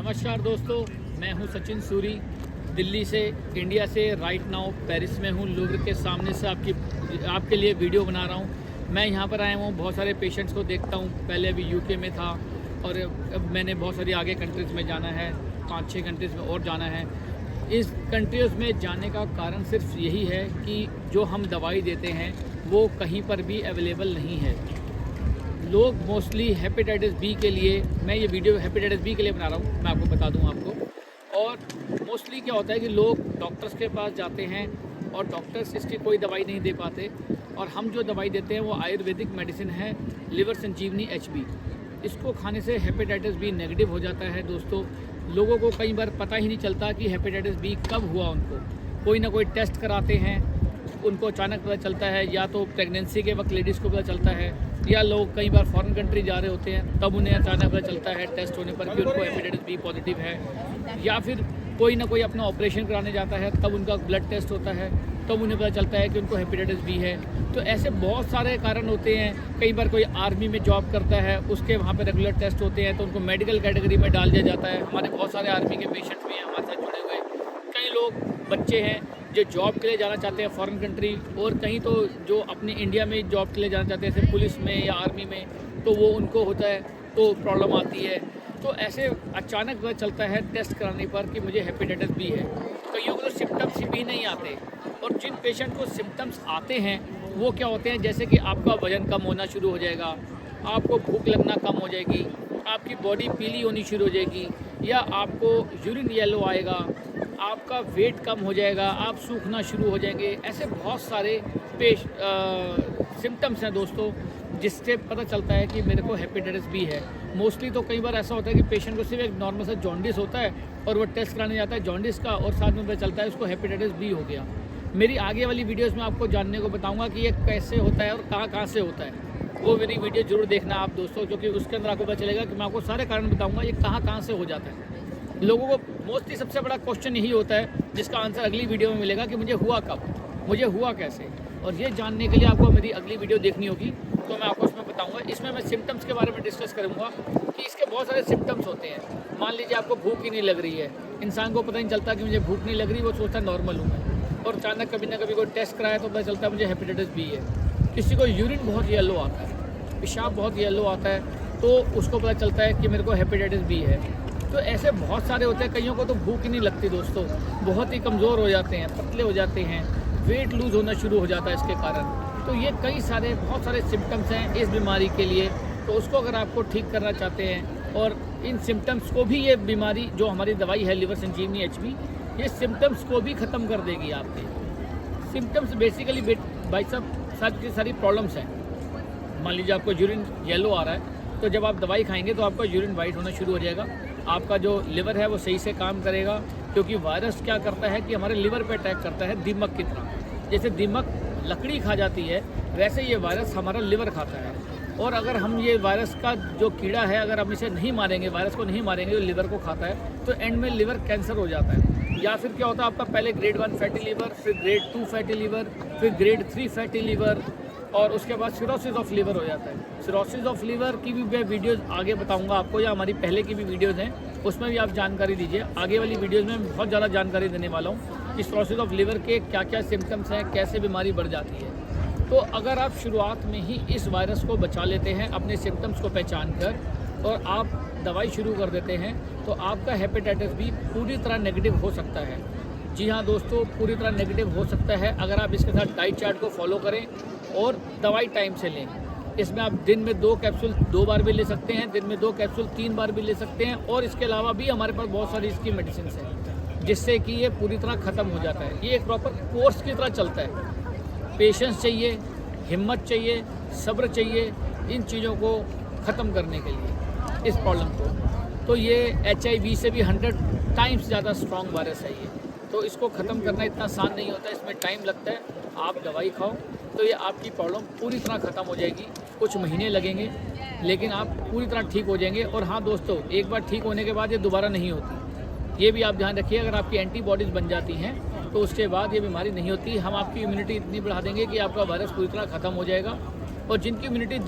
नमस्कार दोस्तों, मैं हूं सचिन सूरी, दिल्ली से, इंडिया से। राइट नाउ पेरिस में हूं, लूव्र के सामने से आपके लिए वीडियो बना रहा हूं। मैं यहां पर आया हूं, बहुत सारे पेशेंट्स को देखता हूं। पहले अभी यूके में था और अब मैंने बहुत सारी आगे कंट्रीज़ में जाना है, 5-6 कंट्रीज़ में और जाना है। इस कंट्रीज़ में जाने का कारण सिर्फ यही है कि जो हम दवाई देते हैं वो कहीं पर भी अवेलेबल नहीं है। लोग मोस्टली हेपेटाइटिस बी के लिए, मैं ये वीडियो हेपेटाइटिस बी के लिए बना रहा हूँ, मैं आपको बता दूँ आपको। और मोस्टली क्या होता है कि लोग डॉक्टर्स के पास जाते हैं और डॉक्टर्स इसकी कोई दवाई नहीं दे पाते, और हम जो दवाई देते हैं वो आयुर्वेदिक मेडिसिन है, लिवर संजीवनी HB। इसको खाने से हेपेटाइटिस बी नेगेटिव हो जाता है। दोस्तों, लोगों को कई बार पता ही नहीं चलता कि हेपेटाइटिस बी कब हुआ। उनको कोई ना कोई टेस्ट कराते हैं, उनको अचानक पता चलता है, या तो प्रेगनेंसी के वक्त लेडीज़ को पता चलता है, या लोग कई बार फॉरेन कंट्री जा रहे होते हैं तब उन्हें अचानक पता चलता है टेस्ट होने पर कि उनको हेपेटाइटिस बी पॉजिटिव है, या फिर कोई ना कोई अपना ऑपरेशन कराने जाता है तब उनका ब्लड टेस्ट होता है, तब उन्हें पता चलता है कि उनको हेपेटाइटिस बी है। तो ऐसे बहुत सारे कारण होते हैं। कई बार कोई आर्मी में जॉब करता है, उसके वहाँ पर रेगुलर टेस्ट होते हैं तो उनको मेडिकल कैटेगरी में डाल दिया जाता है। हमारे बहुत सारे आर्मी के पेशेंट्स भी हैं हमारे साथ जुड़े हुए। कई लोग बच्चे हैं जो जॉब के लिए जाना चाहते हैं फॉरेन कंट्री, और कहीं तो जो अपने इंडिया में जॉब के लिए जाना चाहते हैं जैसे पुलिस में या आर्मी में, तो वो उनको होता है तो प्रॉब्लम आती है। तो ऐसे अचानक पता चलता है टेस्ट कराने पर कि मुझे हेपेटाइटिस बी है। कईयों को तो सिम्टम्स भी नहीं आते, और जिन पेशेंट को सिम्टम्स आते हैं वो क्या होते हैं, जैसे कि आपका वज़न कम होना शुरू हो जाएगा, आपको भूख लगना कम हो जाएगी, आपकी बॉडी पीली होनी शुरू हो जाएगी, या आपको यूरिन येलो आएगा, आपका वेट कम हो जाएगा, आप सूखना शुरू हो जाएंगे। ऐसे बहुत सारे सिम्टम्स हैं दोस्तों, जिससे पता चलता है कि मेरे को हेपेटाइटिस बी है। मोस्टली तो कई बार ऐसा होता है कि पेशेंट को सिर्फ एक नॉर्मल सा जॉन्डिस होता है और वो टेस्ट कराने जाता है जॉन्डिस का, और साथ में पता चलता है उसको हेपेटाइटिस बी हो गया। मेरी आगे वाली वीडियोज़ में आपको जानने को बताऊँगा कि ये कैसे होता है और कहाँ से होता है। वो मेरी वीडियो जरूर देखना आप दोस्तों, क्योंकि उसके अंदर आपको पता चलेगा कि मैं आपको सारे कारण बताऊँगा ये कहाँ से हो जाता है। लोगों को मोस्टली सबसे बड़ा क्वेश्चन यही होता है, जिसका आंसर अगली वीडियो में मिलेगा कि मुझे हुआ कब, मुझे हुआ कैसे। और ये जानने के लिए आपको मेरी अगली वीडियो देखनी होगी, तो मैं आपको उसमें बताऊंगा। इसमें मैं सिम्टम्स के बारे में डिस्कस करूंगा कि इसके बहुत सारे सिम्टम्स होते हैं। मान लीजिए आपको भूख ही नहीं लग रही है, इंसान को पता नहीं चलता कि मुझे भूख नहीं लग रही, वो सोचता है नॉर्मल हूँ मैं, और अचानक कभी ना कभी कोई टेस्ट कराया तो पता चलता है मुझे हेपेटाइटिस बी है। किसी को यूरिन बहुत येलो आता है, पेशाब बहुत येलो आता है, तो उसको पता चलता है कि मेरे को हेपेटाइटिस बी है। तो ऐसे बहुत सारे होते हैं। कईयों को तो भूख ही नहीं लगती दोस्तों, बहुत ही कमज़ोर हो जाते हैं, पतले हो जाते हैं, वेट लूज़ होना शुरू हो जाता है इसके कारण। तो ये बहुत सारे सिम्टम्स हैं इस बीमारी के लिए। तो उसको अगर आपको ठीक करना चाहते हैं, और इन सिम्टम्स को भी, ये बीमारी जो हमारी दवाई है लिवर संजीवनी HB, ये सिम्टम्स को भी ख़त्म कर देगी आपके। सिम्टम्स बेसिकली भाई साहब सारी प्रॉब्लम्स हैं। मान लीजिए आपको यूरिन येलो आ रहा है, तो जब आप दवाई खाएंगे तो आपका यूरिन वाइट होना शुरू हो जाएगा, आपका जो लिवर है वो सही से काम करेगा। क्योंकि वायरस क्या करता है कि हमारे लिवर पे अटैक करता है दीमक की तरह। जैसे दीमक लकड़ी खा जाती है, वैसे ये वायरस हमारा लिवर खाता है। और अगर हम ये वायरस का जो कीड़ा है, अगर हम इसे नहीं मारेंगे, वायरस को नहीं मारेंगे जो लिवर को खाता है, तो एंड में लिवर कैंसर हो जाता है। या फिर क्या होता है, आपका पहले ग्रेड 1 फैटी लीवर, फिर ग्रेड 2 फैटी लीवर, फिर ग्रेड 3 फैटी लीवर, और उसके बाद सिरोसिस ऑफ लीवर हो जाता है। सिरोसिस ऑफ लीवर की भी मैं वीडियोज़ आगे बताऊंगा आपको, या हमारी पहले की भी वीडियोज़ हैं उसमें भी आप जानकारी दीजिए। आगे वाली वीडियोज़ में बहुत ज़्यादा जानकारी देने वाला हूँ कि सिरोसिस ऑफ लीवर के क्या क्या सिम्टम्स हैं, कैसे बीमारी बढ़ जाती है। तो अगर आप शुरुआत में ही इस वायरस को बचा लेते हैं अपने सिम्टम्स को पहचान कर, और आप दवाई शुरू कर देते हैं, तो आपका हेपेटाइटिस बी पूरी तरह नेगेटिव हो सकता है। जी हाँ दोस्तों, पूरी तरह नेगेटिव हो सकता है अगर आप इसके साथ डाइट चार्ट को फॉलो करें और दवाई टाइम से लें। इसमें आप दिन में 2 कैप्सूल 2 बार भी ले सकते हैं, दिन में 2 कैप्सूल 3 बार भी ले सकते हैं, और इसके अलावा भी हमारे पास बहुत सारी इसकी मेडिसिन हैं जिससे कि ये पूरी तरह ख़त्म हो जाता है। ये एक प्रॉपर कोर्स की तरह चलता है। पेशेंस चाहिए, हिम्मत चाहिए, सब्र चाहिए इन चीज़ों को ख़त्म करने के लिए, इस प्रॉब्लम को। तो ये HIV से भी 100 टाइम्स ज़्यादा स्ट्रॉन्ग वायरस है ये। तो इसको ख़त्म करना इतना आसान नहीं होता, इसमें टाइम लगता है। आप दवाई खाओ तो ये आपकी प्रॉब्लम पूरी तरह ख़त्म हो जाएगी। कुछ महीने लगेंगे, लेकिन आप पूरी तरह ठीक हो जाएंगे। और हाँ दोस्तों, एक बार ठीक होने के बाद ये दोबारा नहीं होती, ये भी आप ध्यान रखिए। अगर आपकी एंटीबॉडीज़ बन जाती हैं तो उसके बाद ये बीमारी नहीं होती। हम आपकी इम्यूनिटी इतनी बढ़ा देंगे कि आपका वायरस पूरी तरह ख़त्म हो जाएगा। और जिनकी इम्यूनिटी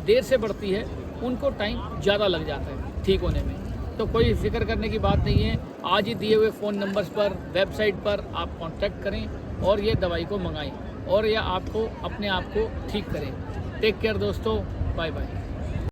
देर से बढ़ती है, उनको टाइम ज़्यादा लग जाता है ठीक होने में। तो कोई फिक्र करने की बात नहीं है। आज ही दिए हुए फ़ोन नंबर्स पर, वेबसाइट पर आप कांटेक्ट करें और ये दवाई को मंगाएं और यह आपको अपने आप को ठीक करें। टेक केयर दोस्तों, बाय बाय।